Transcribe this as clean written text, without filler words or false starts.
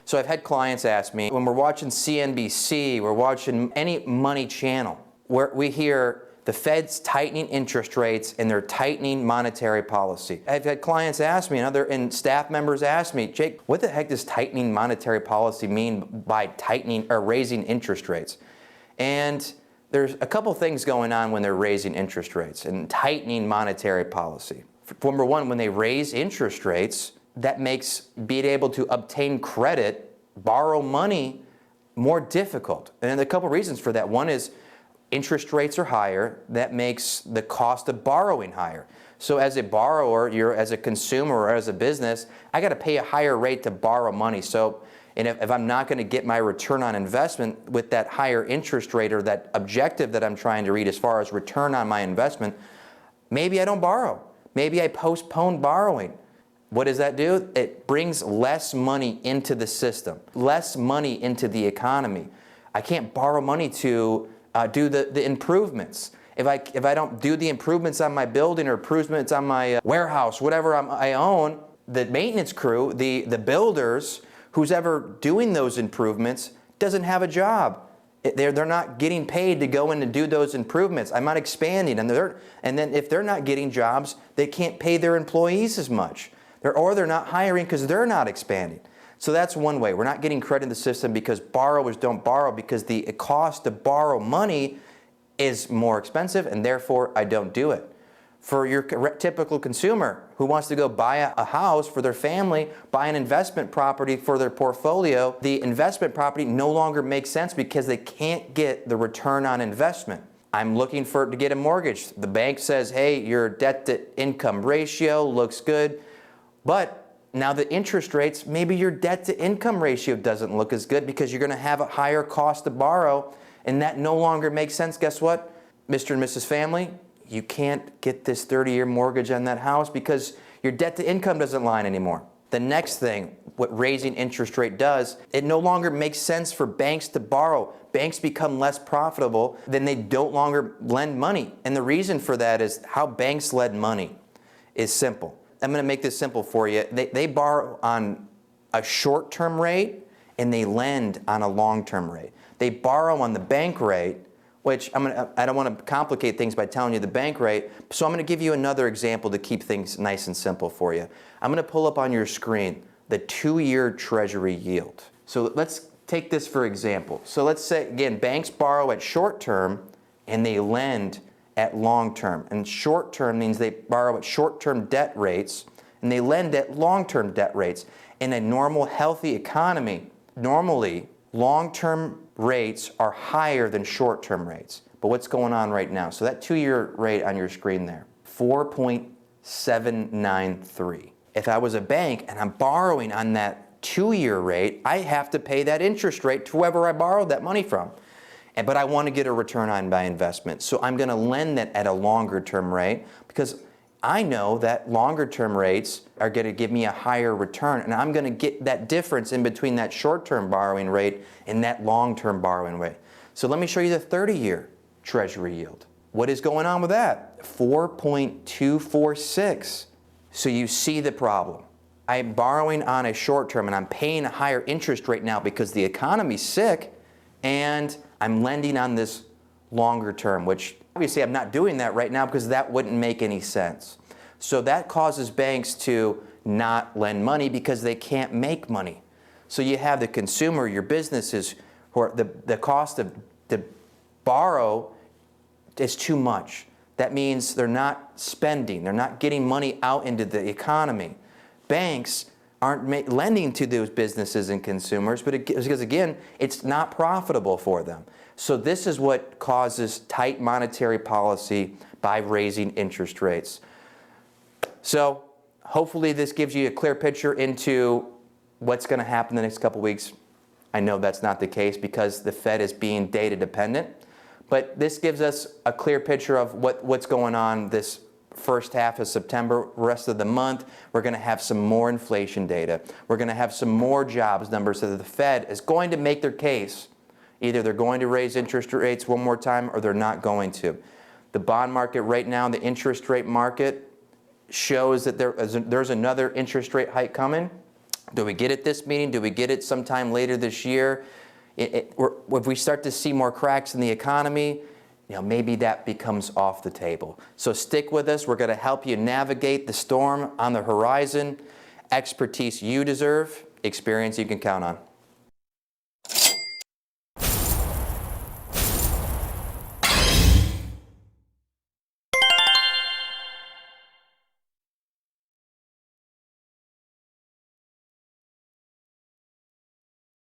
So I've had clients ask me, when we're watching CNBC, we're watching any money channel, where we hear the Fed's tightening interest rates and they're tightening monetary policy. I've had clients ask me, and staff members ask me, Jake, what the heck does tightening monetary policy mean by tightening or raising interest rates? And there's a couple things going on when they're raising interest rates and tightening monetary policy. Number one, when they raise interest rates, that makes being able to obtain credit, borrow money, more difficult. And a couple reasons for that. One is interest rates are higher. That makes the cost of borrowing higher. So as a borrower, as a consumer or as a business, I got to pay a higher rate to borrow money. So if I'm not going to get my return on investment with that higher interest rate or that objective that I'm trying to read as far as return on my investment, maybe I don't borrow. Maybe I postpone borrowing. What does that do? It brings less money into the system, less money into the economy. I can't borrow money to do the improvements. If I don't do the improvements on my building or improvements on my warehouse, whatever I own, the maintenance crew, the builders, who's ever doing those improvements doesn't have a job. They're not getting paid to go in and do those improvements. I'm not expanding, and then if they're not getting jobs, they can't pay their employees as much. Or they're not hiring because they're not expanding. So that's one way. We're not getting credit in the system because borrowers don't borrow because the cost to borrow money is more expensive, and therefore I don't do it. For your typical consumer who wants to go buy a house for their family, buy an investment property for their portfolio, the investment property no longer makes sense because they can't get the return on investment. I'm looking to get a mortgage. The bank says, hey, your debt-to-income ratio looks good, but now the interest rates, maybe your debt-to-income ratio doesn't look as good because you're going to have a higher cost to borrow, and that no longer makes sense. Guess what, Mr. and Mrs. Family? You can't get this 30-year mortgage on that house because your debt-to-income doesn't line anymore. The next thing, what raising interest rate does, it no longer makes sense for banks to borrow. Banks become less profitable, then they don't longer lend money. And the reason for that is how banks lend money is simple. I'm going to make this simple for you. They borrow on a short-term rate and they lend on a long-term rate. They borrow on the bank rate, which I don't want to complicate things by telling you the bank rate, so I'm going to give you another example to keep things nice and simple for you. I'm going to pull up on your screen the 2-year Treasury yield. So let's take this for example. So let's say, again, banks borrow at short term and they lend at long term. And short term means they borrow at short term debt rates and they lend at long term debt rates. In a normal, healthy economy, normally long-term rates are higher than short-term rates. But what's going on right now? So that 2-year rate on your screen there, 4.793. If I was a bank and I'm borrowing on that 2-year rate, I have to pay that interest rate to whoever I borrowed that money from. But I want to get a return on my investment. So I'm going to lend that at a longer-term rate because I know that longer-term rates are going to give me a higher return, and I'm going to get that difference in between that short-term borrowing rate and that long-term borrowing rate. So let me show you the 30-year Treasury yield. What is going on with that? 4.246. So you see the problem. I'm borrowing on a short-term, and I'm paying a higher interest rate now because the economy's sick, and I'm lending on this longer term, which obviously I'm not doing that right now because that wouldn't make any sense. So that causes banks to not lend money because they can't make money. So you have the consumer, your businesses, who are the cost to borrow is too much. That means they're not spending, they're not getting money out into the economy. Banks aren't lending to those businesses and consumers, but because again, it's not profitable for them. So this is what causes tight monetary policy by raising interest rates. So hopefully this gives you a clear picture into what's going to happen the next couple weeks. I know that's not the case because the Fed is being data dependent, but this gives us a clear picture of what's going on this first half of September. Rest of the month, we're going to have some more inflation data. We're going to have some more jobs numbers so that the Fed is going to make their case. Either they're going to raise interest rates one more time or they're not going to. The bond market right now, the interest rate market, shows that there's another interest rate hike coming. Do we get it this meeting? Do we get it sometime later this year? If we start to see more cracks in the economy, maybe that becomes off the table. So stick with us. We're going to help you navigate the storm on the horizon. Expertise you deserve, experience you can count on.